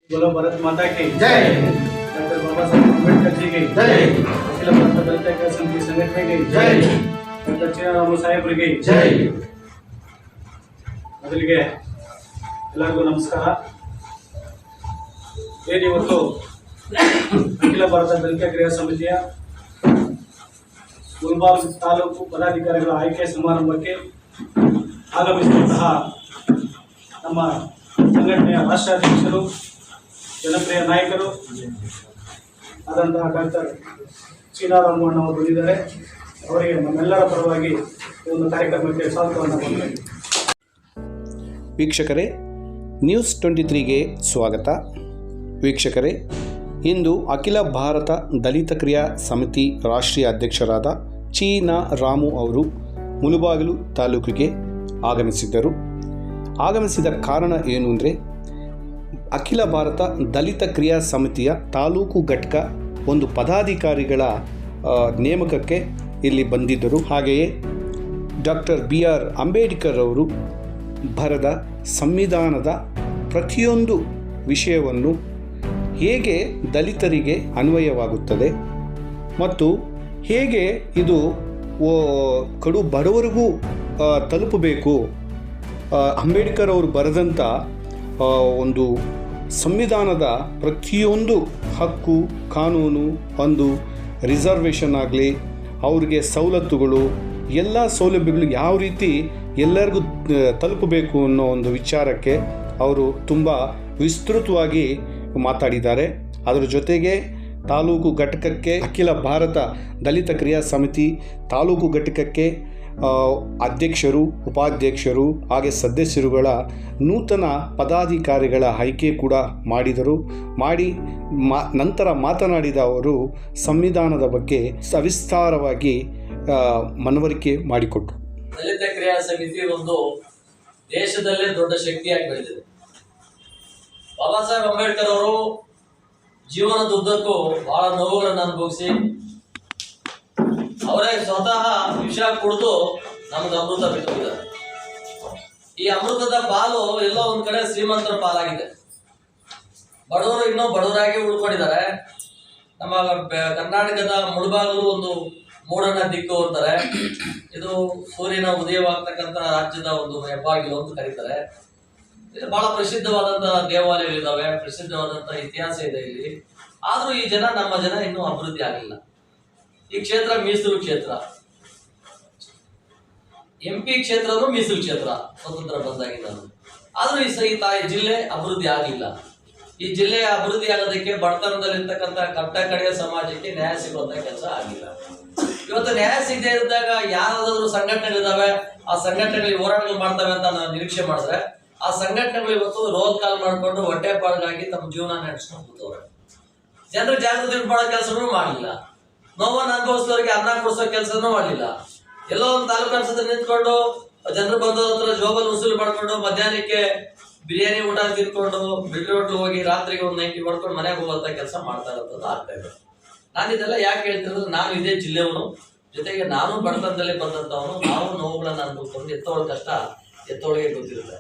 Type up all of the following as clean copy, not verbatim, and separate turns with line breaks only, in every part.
बोलो भारत माता की जय। डॉक्टर बाबा साहेब अंबेडकर जी की जय। अखिल भारत दलित ऐक्य समिति संघटने की जय। डॉक्टर ಶ್ರೀರಾಮ ಸಾಹೇಬರಿಗೆ ಜೈ. ಮೊದಲಿಗೆ ಎಲ್ಲರಿಗೂ ನಮಸ್ಕಾರ. ಇವತ್ತು ಅಖಿಲ ಭಾರತ ದಲಿತ ಕ್ರಿಯಾ ಸಮಿತಿಯ ಮುಳಬಾಗಿಲು ತಾಲೂಕು ಪದಾಧಿಕಾರಿಗಳ ಆಯ್ಕೆ ಸಮಾರಂಭಕ್ಕೆ ಆಗಮಿಸಿದಂತಹ ನಮ್ಮ ಸಂಘಟನೆಯ ರಾಷ್ಟ್ರಾಧ್ಯಕ್ಷರು, ಜನಪ್ರಿಯ ನಾಯಕರು ಆದಂತಹ ಡಾಕ್ಟರ್ ಶ್ರೀರಾಮ ಅವರು ಬಂದಿದ್ದಾರೆ. ಅವರಿಗೆ ನಮ್ಮೆಲ್ಲರ ಪರವಾಗಿ ಒಂದು ಕಾರ್ಯಕ್ರಮಕ್ಕೆ ಸ್ವಾಗತವನ್ನು ಕೊಡ್ತೇನೆ.
ವೀಕ್ಷಕರೇ, ನ್ಯೂಸ್ 23ಗೆ ಸ್ವಾಗತ. ವೀಕ್ಷಕರೇ, ಇಂದು ಅಖಿಲ ಭಾರತ ದಲಿತ ಕ್ರಿಯಾ ಸಮಿತಿ ರಾಷ್ಟ್ರೀಯ ಅಧ್ಯಕ್ಷರಾದ ಚೀನಾ ರಾಮು ಅವರು ಮುಳಬಾಗಿಲು ತಾಲೂಕಿಗೆ ಆಗಮಿಸಿದ್ದರು. ಆಗಮಿಸಿದ ಕಾರಣ ಏನು ಅಂದರೆ, ಅಖಿಲ ಭಾರತ ದಲಿತ ಕ್ರಿಯಾ ಸಮಿತಿಯ ತಾಲೂಕು ಘಟಕ ಒಂದು ಪದಾಧಿಕಾರಿಗಳ ನೇಮಕಕ್ಕೆ ಇಲ್ಲಿ ಬಂದಿದ್ದರು. ಹಾಗೆಯೇ ಡಾಕ್ಟರ್ BR ಅಂಬೇಡ್ಕರ್ ಅವರು ಬರೆದ ಸಂವಿಧಾನದ ಪ್ರತಿಯೊಂದು ವಿಷಯವನ್ನು ಹೇಗೆ ದಲಿತರಿಗೆ ಅನ್ವಯವಾಗುತ್ತದೆ ಮತ್ತು ಹೇಗೆ ಇದು ಕಡು ಬಡವರಿಗೂ ತಲುಪಬೇಕು, ಅಂಬೇಡ್ಕರ್ ಅವರು ಬರೆದಂಥ ಒಂದು ಸಂವಿಧಾನದ ಪ್ರತಿಯೊಂದು ಹಕ್ಕು ಕಾನೂನು, ಒಂದು ರಿಸರ್ವೇಷನ್ ಆಗಲಿ, ಅವ್ರಿಗೆ ಸವಲತ್ತುಗಳು, ಎಲ್ಲ ಸೌಲಭ್ಯಗಳು ಯಾವ ರೀತಿ ಎಲ್ಲರಿಗೂ ತಲುಪಬೇಕು ಅನ್ನೋ ಒಂದು ವಿಚಾರಕ್ಕೆ ಅವರು ತುಂಬ ವಿಸ್ತೃತವಾಗಿ ಮಾತಾಡಿದ್ದಾರೆ. ಅದರ ಜೊತೆಗೆ ತಾಲೂಕು ಘಟಕಕ್ಕೆ ಅಖಿಲ ಭಾರತ ದಲಿತ ಕ್ರಿಯಾ ಸಮಿತಿ ತಾಲೂಕು ಘಟಕಕ್ಕೆ ಅಧ್ಯಕ್ಷರು, ಉಪಾಧ್ಯಕ್ಷರು ಹಾಗೆ ಸದಸ್ಯರುಗಳ ನೂತನ ಪದಾಧಿಕಾರಿಗಳ ಆಯ್ಕೆ ಕೂಡ ಮಾಡಿದರು. ನಂತರ ಮಾತನಾಡಿದ ಅವರು ಸಂವಿಧಾನದ ಬಗ್ಗೆ ಸವಿಸ್ತಾರವಾಗಿ ಮನವರಿಕೆ ಮಾಡಿಕೊಟ್ಟರು.
ದಲಿತ ಕ್ರಿಯಾ ಸಮಿತಿ ಒಂದು ದೇಶದಲ್ಲೇ ದೊಡ್ಡ ಶಕ್ತಿಯಾಗಿ ಬೆಳೆದಿದೆ. ಬಾಬಾ ಸಾಹೇಬ್ ಅಂಬೇಡ್ಕರ್ ಅವರು ಜೀವನದುದ್ದಕ್ಕೂ ಬಹಳ ನೋವುಗಳನ್ನು ಅನುಭವಿಸಿ ಅವರೇ ಸ್ವತಃ ವಿಷ ಕುಡಿದು ನಮ್ಗೆ ಅಮೃತ ಬಿಟ್ಟಿದ್ದಾರೆ. ಈ ಅಮೃತದ ಪಾಲು ಎಲ್ಲೋ ಒಂದ್ ಕಡೆ ಶ್ರೀಮಂತರ ಪಾಲಾಗಿದೆ. ಬಡವರು ಇನ್ನೂ ಬಡವರಾಗಿ ಉಳ್ಕೊಂಡಿದ್ದಾರೆ. ನಮ್ಮ ಕರ್ನಾಟಕದ ಮುಳಬಾಗಿಲು ಒಂದು ಮೂಡನ ದಿಕ್ಕು ಅಂತಾರೆ. ಇದು ಸೂರ್ಯನ ಉದಯವಾಗ್ತಕ್ಕಂಥ ರಾಜ್ಯದ ಒಂದು ಹೆಬ್ಬಾಗಿಲು ಅಂತ ಕರೀತಾರೆ. ಇಲ್ಲಿ ಬಹಳ ಪ್ರಸಿದ್ಧವಾದಂತಹ ದೇವಾಲಯಗಳಿದ್ದಾವೆ, ಪ್ರಸಿದ್ಧವಾದಂತಹ ಇತಿಹಾಸ ಇದೆ ಇಲ್ಲಿ. ಆದ್ರೂ ಈ ಜನ, ನಮ್ಮ ಜನ ಇನ್ನೂ ಅಭಿವೃದ್ಧಿ ಆಗಲಿಲ್ಲ. ಈ ಕ್ಷೇತ್ರ ಮೀಸಲು ಕ್ಷೇತ್ರ, MP ಕ್ಷೇತ್ರನೂ ಮೀಸಲು ಕ್ಷೇತ್ರ ಸ್ವತಂತ್ರ ಬಂದಾಗಿದ್ದ. ಆದ್ರೂ ಈ ಜಿಲ್ಲೆ ಅಭಿವೃದ್ಧಿ ಆಗಲಿಲ್ಲ. ಈ ಜಿಲ್ಲೆಯ ಅಭಿವೃದ್ಧಿ ಆಗೋದಕ್ಕೆ ಬಡತನದಲ್ಲಿರ್ತಕ್ಕಂಥ ಕಟ್ಟ ಕಡೆಯ ಸಮಾಜಕ್ಕೆ ನ್ಯಾಯ ಸಿಗುವಂತ ಕೆಲಸ ಆಗಿಲ್ಲ. ಇವತ್ತು ನ್ಯಾಯ ಸಿಗದೆ ಇದ್ದಾಗ ಯಾರಾದ್ರೂ ಸಂಘಟನೆಗಳಿದಾವೆ, ಆ ಸಂಘಟನೆಗಳಿಗೆ ಹೋರಾಟಗಳು ಮಾಡ್ತವೆ ಅಂತ ನಾವು ನಿರೀಕ್ಷೆ ಮಾಡಿದ್ರೆ, ಆ ಸಂಘಟನೆಗಳು ಇವತ್ತು ರೋಲ್ ಕಾಲ್ ಮಾಡ್ಕೊಂಡು ಹೊಟ್ಟೆ ಪಾಲ್ಗಾಗಿ ತಮ್ಮ ಜೀವನ ನಡೆಸ್ಕೊಂಡು ಕೂತವ್ರೆ. ಜನರ ಜಾಗೃತಿ ಮಾಡೋ ಕೆಲಸನೂ ಮಾಡಲಿಲ್ಲ. ನೋವನ್ನು ಅನುಭವಿಸೋರಿಗೆ ಅನ್ನ ಕೊಡಿಸೋ ಕೆಲಸನೂ ಮಾಡಲಿಲ್ಲ. ಎಲ್ಲೋ ಒಂದು ತಾಲೂಕು ಅನ್ಸತ್ರ ನಿಂತ್ಕೊಂಡು ಜನರು ಬಂದವ್ರ ಹತ್ರ ಜೋಬಲ್ ವಸೂಲಿ ಮಾಡ್ಕೊಂಡು ಮಧ್ಯಾಹ್ನಕ್ಕೆ ಬಿರಿಯಾನಿ ಊಟ ತಿನ್ಕೊಂಡು ಬಿಲ್ಡಿ ಹೋಟ್ಲು ಹೋಗಿ ರಾತ್ರಿಗೆ ಒಂದು 90 ಹೊಡ್ಕೊಂಡು ಮನೆಗೆ ಹೋಗುವಂತ ಕೆಲಸ ಮಾಡ್ತಾ ಇರೋದು ಆಗ್ತಾ ಇದೆ. ನಾನು ಇದೆಲ್ಲ ಯಾಕೆ ಹೇಳ್ತಿರೋದು, ನಾನು ಇದೇ ಜಿಲ್ಲೆಯವನು, ಜೊತೆಗೆ ನಾನು ಬಡತನದಲ್ಲಿ ಬಂದಂತವನು. ನಾವು ನೋವುಗಳನ್ನ ಅನುಭವಿಸ್ಕೊಂಡು ಎತ್ತೋಳ ಕಷ್ಟ ಎತ್ತೋಳಿಗೆ ಗೊತ್ತಿರುತ್ತೆ.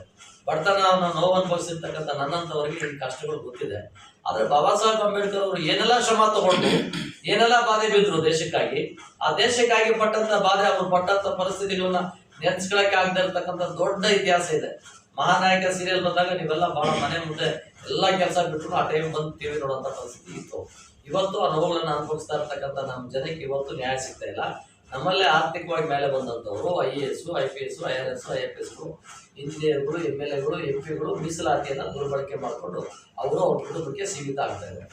ಬಡತನ ನೋವು ಅನುಭವಿಸಿರ್ತಕ್ಕಂಥ ನನ್ನಂತವರಿಗೆ ಈ ಕಷ್ಟಗಳು ಗೊತ್ತಿದೆ. ಆದ್ರೆ ಬಾಬಾ ಸಾಹೇಬ್ ಅಂಬೇಡ್ಕರ್ ಅವರು ಏನೆಲ್ಲ ಶ್ರಮ ತಗೊಂಡು ಏನೆಲ್ಲ ಬಾಧೆ ಬಿದ್ರು ದೇಶಕ್ಕಾಗಿ, ಆ ದೇಶಕ್ಕಾಗಿ ಪಟ್ಟಂತ ಬಾಧೆ, ಅವರು ಪಟ್ಟಂತ ಪರಿಸ್ಥಿತಿಗಳನ್ನ ನೆನ್ಸ್ಕೊಳಕ್ಕೆ ಆಗದೆ ಇರತಕ್ಕಂಥ ದೊಡ್ಡ ಇತಿಹಾಸ ಇದೆ. ಮಹಾನಾಯಕ ಸೀರಿಯಲ್ ಬಂದಾಗ ನೀವೆಲ್ಲ ಬಹಳ ಮನೆ ಮುಂದೆ ಎಲ್ಲಾ ಕೆಲಸ ಬಿಟ್ಟರು ಆ ಟೈಮ್ ಬಂದು TV ನೋಡುವಂತ ಪರಿಸ್ಥಿತಿ ಇತ್ತು. ಇವತ್ತು ಆ ನೋವುಗಳನ್ನ ಅನುಭವಿಸ್ತಾ ಇರ್ತಕ್ಕಂಥ ನಮ್ಮ ಜನಕ್ಕೆ ಇವತ್ತು ನ್ಯಾಯ ಸಿಗ್ತಾ ಇಲ್ಲ. ನಮ್ಮಲ್ಲೇ ಆರ್ಥಿಕವಾಗಿ ಮೇಲೆ ಬಂದಂಥವ್ರು IAS, IPS, IRS, IFS, ಇಂಜಿನಿಯರ್ಗಳು, MLAಗಳು, MP ಗಳು ಮೀಸಲಾತಿಯನ್ನ ದುರ್ಬಳಕೆ ಮಾಡಿಕೊಂಡು ಅವರು ಅವ್ರ ಕುಟುಂಬಕ್ಕೆ ಸೀಮಿತ ಆಗ್ತಾ ಇದ್ದಾರೆ.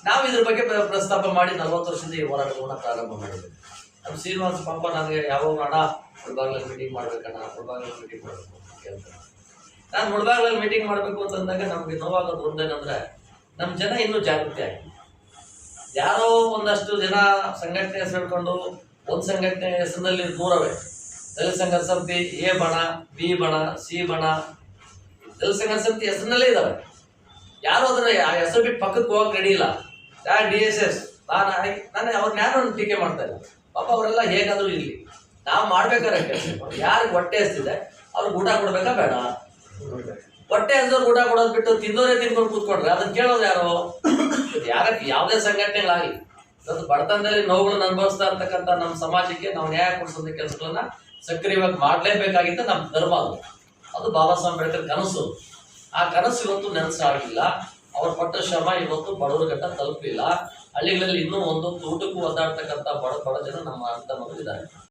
ನಾವು ಇದ್ರ ಬಗ್ಗೆ ಪ್ರಸ್ತಾಪ ಮಾಡಿ 40 ವರ್ಷದಿಂದ ಈ ಹೋರಾಟಗಳನ್ನ ಪ್ರಾರಂಭ ಮಾಡಿದ್ವಿ. ನಮ್ಮ ಶ್ರೀನಿವಾಸ ಪಾಪ ನನಗೆ ಯಾವಾಗ ಅಣ್ಣ ಮುಳಬಾಗಿಲಲ್ಲಿ ಮೀಟಿಂಗ್ ಮಾಡ್ಬೇಕಣ್ಣ, ಮುಳಬಾಗಿಲಲ್ಲಿ ಮೀಟಿಂಗ್ ಮಾಡ್ಬೇಕು ಅಂತ ಕೇಳ್ತಾರೆ. ನಾನು ಮುಳಬಾಗಿಲಲ್ಲಿ ಮೀಟಿಂಗ್ ಮಾಡ್ಬೇಕು ಅಂತಂದಾಗ ನಮ್ಗೆ ನೋವಾಗೋದು ಒಂದೇನಂದ್ರೆ, ನಮ್ಮ ಜನ ಇನ್ನೂ ಜಾಗೃತಿ ಆಗಿ, ಯಾರೋ ಒಂದಷ್ಟು ಜನ ಸಂಘಟನೆ ಹೆಸರು ಹೇಳ್ಕೊಂಡು ಒಂದು ಸಂಘಟನೆ ಹೆಸರಿನಲ್ಲಿ ದೂರವೇ ದಲಿತ ಸಂಘರ್ಷ ಸಮಿತಿ A ಬಣ, B ಬಣ, C ಬಣ, ದಲಿತ ಸಂಘರ್ಷ ಸಮಿತಿ ಹೆಸರಿನಲ್ಲೇ ಇದಾವೆ. ಯಾರು ಅದನ್ನ ಹೆಸರು ಬಿಟ್ಟು ಪಕ್ಕಕ್ಕೆ ಹೋಗಕ್ಕೆ ರೆಡಿ ಇಲ್ಲ. DSS ನಾನು ಅವ್ರನ್ನ ಯಾರು ಟೀಕೆ ಮಾಡ್ತಾ ಇಲ್ಲ. ಪಾಪ ಅವರೆಲ್ಲ ಹೇಗಾದ್ರೂ ಇರಲಿ, ನಾವು ಮಾಡ್ಬೇಕಾದ್ರೆ ಕೆಲಸ ಯಾರಿಗೆ ಹೊಟ್ಟೆ ಹಸ್ತಿದೆ ಅವ್ರಿಗೆ ಊಟ ಕೊಡ್ಬೇಕಾ ಬೇಡ? ಹೊಟ್ಟೆ ಹಸಿದವ್ರು ಊಟ ಕೊಡೋದು ಬಿಟ್ಟು ತಿಂದೋರೇ ತಿನ್ಕೊಂಡು ಕೂತ್ಕೊಂಡ್ರೆ ಅದನ್ನ ಕೇಳೋದು ಯಾರು? ಯಾವುದೇ ಸಂಘಟನೆಗಳಾಗಲಿ ಇವತ್ತು ಬಡತನದಲ್ಲಿ ನೋವುಗಳನ್ನ ಅನುಭವಿಸ್ತಾ ಇರ್ತಕ್ಕಂಥ ನಮ್ಮ ಸಮಾಜಕ್ಕೆ ನಾವು ನ್ಯಾಯ ಕೊಡಿಸೋದ ಕೆಲಸಗಳನ್ನ ಸಕ್ರಿಯವಾಗಿ ಮಾಡಲೇಬೇಕಾಗಿತ್ತು. ನಮ್ಮ ಧರ್ಮ ಅದು ಬಾಬಾ ಸಾಹೇಬ್ ಅಂಬೇಡ್ಕರ್ ಕನಸು. ಆ ಕನಸು ಇವತ್ತು ನೆನಸಾಗಿಲ್ಲ. ಅವ್ರ ಪಟ್ಟ ಶ್ರಮ ಇವತ್ತು ಬಡವರ ಗಂಟ ತಲುಪಿಲ್ಲ. ಹಳ್ಳಿಗಳಲ್ಲಿ ಇನ್ನೂ ಒಂದು ಊಟಕ್ಕೂ ಒದ್ದಾಡ್ತಕ್ಕಂಥ ಬಡ ಜನ ನಮ್ಮ ಅಣ್ಣ ತಮ್ಮರು ಇದ್ದಾರೆ.